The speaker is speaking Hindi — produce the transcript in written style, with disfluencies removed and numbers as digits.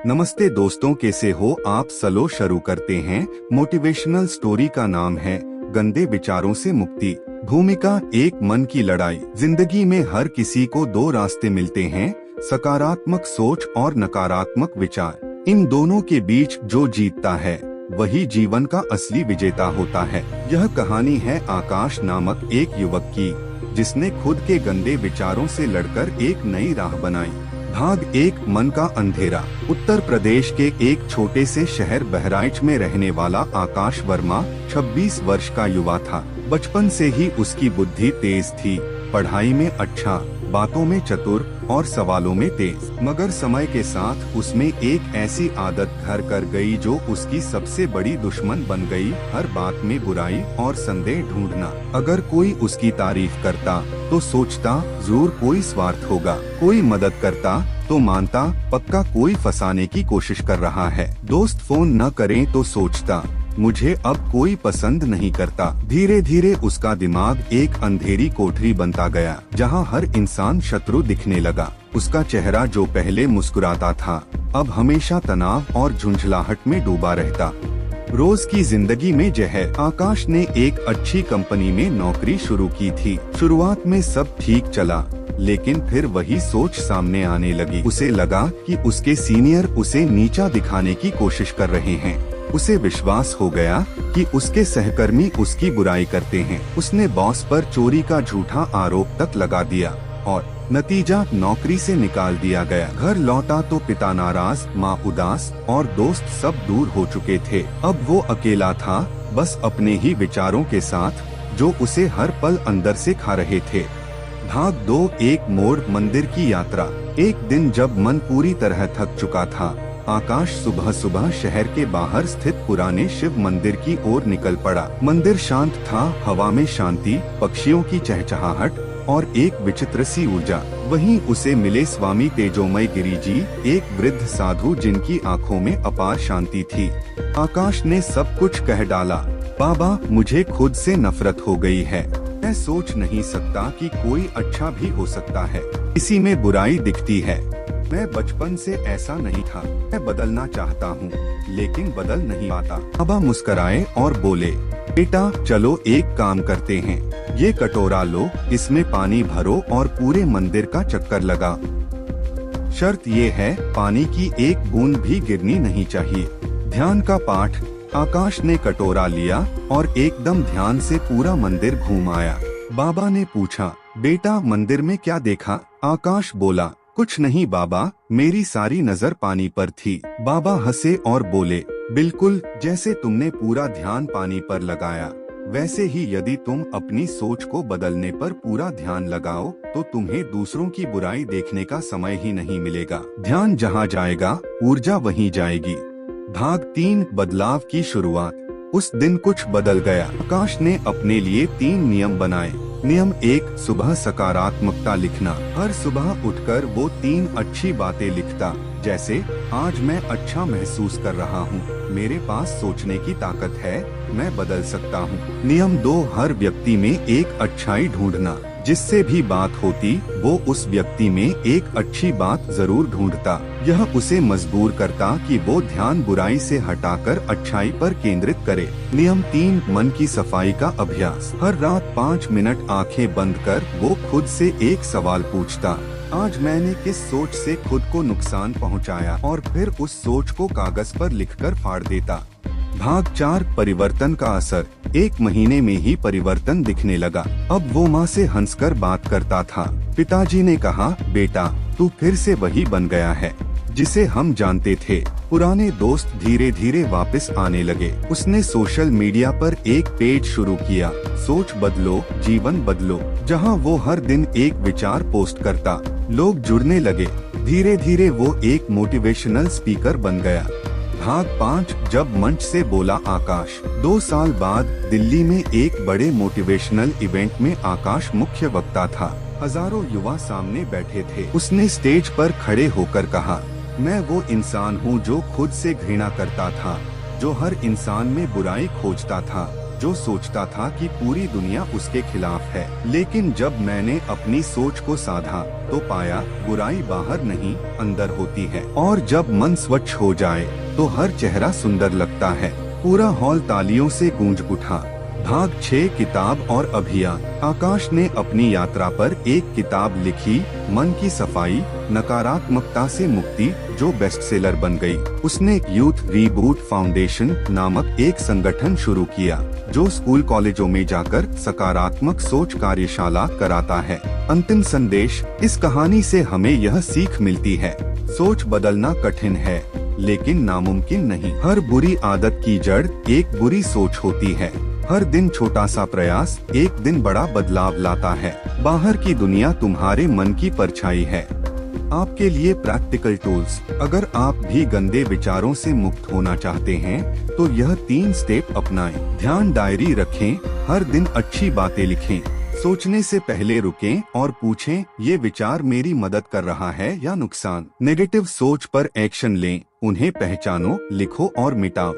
नमस्ते दोस्तों, कैसे हो आप। चलो शुरू करते हैं। मोटिवेशनल स्टोरी का नाम है गंदे विचारों से मुक्ति। भूमिका एक मन की लड़ाई। जिंदगी में हर किसी को दो रास्ते मिलते हैं, सकारात्मक सोच और नकारात्मक विचार। इन दोनों के बीच जो जीतता है वही जीवन का असली विजेता होता है। यह कहानी है आकाश नामक एक युवक की, जिसने खुद के गंदे विचारों से लड़कर एक नई राह बनाई। भाग एक मन का अंधेरा। उत्तर प्रदेश के एक छोटे से शहर बहराइच में रहने वाला आकाश वर्मा 26 वर्ष का युवा था। बचपन से ही उसकी बुद्धि तेज थी, पढ़ाई में अच्छा, बातों में चतुर और सवालों में तेज। मगर समय के साथ उसमें एक ऐसी आदत घर कर गई जो उसकी सबसे बड़ी दुश्मन बन गई। हर बात में बुराई और संदेह ढूंढना। अगर कोई उसकी तारीफ करता तो सोचता जरूर कोई स्वार्थ होगा, कोई मदद करता तो मानता पक्का कोई फंसाने की कोशिश कर रहा है। दोस्त फोन न करें तो सोचता मुझे अब कोई पसंद नहीं करता। धीरे धीरे उसका दिमाग एक अंधेरी कोठरी बनता गया, जहां हर इंसान शत्रु दिखने लगा। उसका चेहरा जो पहले मुस्कुराता था, अब हमेशा तनाव और झुंझलाहट में डूबा रहता। रोज की जिंदगी में जहर। आकाश ने एक अच्छी कंपनी में नौकरी शुरू की थी। शुरुआत में सब ठीक चला, लेकिन फिर वही सोच सामने आने लगी। उसे लगा कि उसके सीनियर उसे नीचा दिखाने की कोशिश कर रहे हैं। उसे विश्वास हो गया कि उसके सहकर्मी उसकी बुराई करते हैं। उसने बॉस पर चोरी का झूठा आरोप तक लगा दिया और नतीजा नौकरी से निकाल दिया गया। घर लौटा तो पिता नाराज, माँ उदास और दोस्त सब दूर हो चुके थे। अब वो अकेला था, बस अपने ही विचारों के साथ, जो उसे हर पल अंदर से खा रहे थे। भाग 2 एक मोड़। मंदिर की यात्रा। एक दिन जब मन पूरी तरह थक चुका था, आकाश सुबह सुबह शहर के बाहर स्थित पुराने शिव मंदिर की ओर निकल पड़ा। मंदिर शांत था, हवा में शांति, पक्षियों की चहचहाहट और एक विचित्र सी ऊर्जा। वहीं उसे मिले स्वामी तेजोमय गिरी जी, एक वृद्ध साधु जिनकी आंखों में अपार शांति थी। आकाश ने सब कुछ कह डाला। बाबा, मुझे खुद से नफरत हो गई है। मैं सोच नहीं सकता कि कोई अच्छा भी हो सकता है। इसी में बुराई दिखती है। मैं बचपन से ऐसा नहीं था। मैं बदलना चाहता हूँ, लेकिन बदल नहीं पाता। बाबा मुस्कराए और बोले, बेटा चलो एक काम करते हैं। ये कटोरा लो, इसमें पानी भरो और पूरे मंदिर का चक्कर लगा। शर्त ये है, पानी की एक बूंद भी गिरनी नहीं चाहिए। ध्यान का पाठ। आकाश ने कटोरा लिया और एकदम ध्यान से पूरा मंदिर घूम आया। बाबा ने पूछा, बेटा मंदिर में क्या देखा? आकाश बोला, कुछ नहीं बाबा, मेरी सारी नजर पानी पर थी। बाबा हंसे और बोले, बिल्कुल जैसे तुमने पूरा ध्यान पानी पर लगाया, वैसे ही यदि तुम अपनी सोच को बदलने पर पूरा ध्यान लगाओ तो तुम्हें दूसरों की बुराई देखने का समय ही नहीं मिलेगा। ध्यान जहाँ जाएगा, ऊर्जा वहीं जाएगी। भाग 3 बदलाव की शुरुआत। उस दिन कुछ बदल गया। आकाश ने अपने लिए 3 नियम बनाए। नियम 1, सुबह सकारात्मकता लिखना। हर सुबह उठकर वो 3 अच्छी बातें लिखता, जैसे आज मैं अच्छा महसूस कर रहा हूँ, मेरे पास सोचने की ताकत है, मैं बदल सकता हूँ। नियम 2, हर व्यक्ति में एक अच्छाई ढूंढना। जिससे भी बात होती वो उस व्यक्ति में एक अच्छी बात जरूर ढूंढता। यह उसे मजबूर करता कि वो ध्यान बुराई से हटाकर अच्छाई पर केंद्रित करे। नियम 3, मन की सफाई का अभ्यास। हर रात 5 मिनट आंखें बंद कर वो खुद से एक सवाल पूछता, आज मैंने किस सोच से खुद को नुकसान पहुंचाया, और फिर उस सोच को कागज पर लिखकर फाड़ देता। भाग 4 परिवर्तन का असर। 1 महीने में ही परिवर्तन दिखने लगा। अब वो माँ से हंसकर बात करता था। पिताजी ने कहा, बेटा तू फिर से वही बन गया है जिसे हम जानते थे। पुराने दोस्त धीरे धीरे वापस आने लगे। उसने सोशल मीडिया पर एक पेज शुरू किया, सोच बदलो जीवन बदलो, जहां वो हर दिन एक विचार पोस्ट करता। लोग जुड़ने लगे। धीरे धीरे वो एक मोटिवेशनल स्पीकर बन गया। भाग 5 जब मंच से बोला आकाश। 2 साल बाद दिल्ली में एक बड़े मोटिवेशनल इवेंट में आकाश मुख्य वक्ता था। हजारों युवा सामने बैठे थे। उसने स्टेज पर खड़े होकर कहा, मैं वो इंसान हूँ जो खुद से घृणा करता था, जो हर इंसान में बुराई खोजता था, जो सोचता था कि पूरी दुनिया उसके खिलाफ है। लेकिन जब मैंने अपनी सोच को साधा तो पाया बुराई बाहर नहीं अंदर होती है, और जब मन स्वच्छ हो जाए तो हर चेहरा सुंदर लगता है। पूरा हॉल तालियों से गूंज उठा। भाग 6 किताब और अभियान। आकाश ने अपनी यात्रा पर एक किताब लिखी, मन की सफाई, नकारात्मकता से मुक्ति, जो बेस्टसेलर बन गई। उसने यूथ रीबूट फाउंडेशन नामक एक संगठन शुरू किया जो स्कूल कॉलेजों में जाकर सकारात्मक सोच कार्यशाला कराता है। अंतिम संदेश, इस कहानी से हमें यह सीख मिलती है, सोच बदलना कठिन है लेकिन नामुमकिन नहीं। हर बुरी आदत की जड़ एक बुरी सोच होती है। हर दिन छोटा सा प्रयास एक दिन बड़ा बदलाव लाता है। बाहर की दुनिया तुम्हारे मन की परछाई है। आपके लिए प्रैक्टिकल टूल्स। अगर आप भी गंदे विचारों से मुक्त होना चाहते हैं तो यह 3 स्टेप अपनाएं। ध्यान डायरी रखें, हर दिन अच्छी बातें लिखें। सोचने से पहले रुकें और पूछें, ये विचार मेरी मदद कर रहा है या नुकसान। नेगेटिव सोच पर एक्शन लें, उन्हें पहचानो, लिखो और मिटाओ।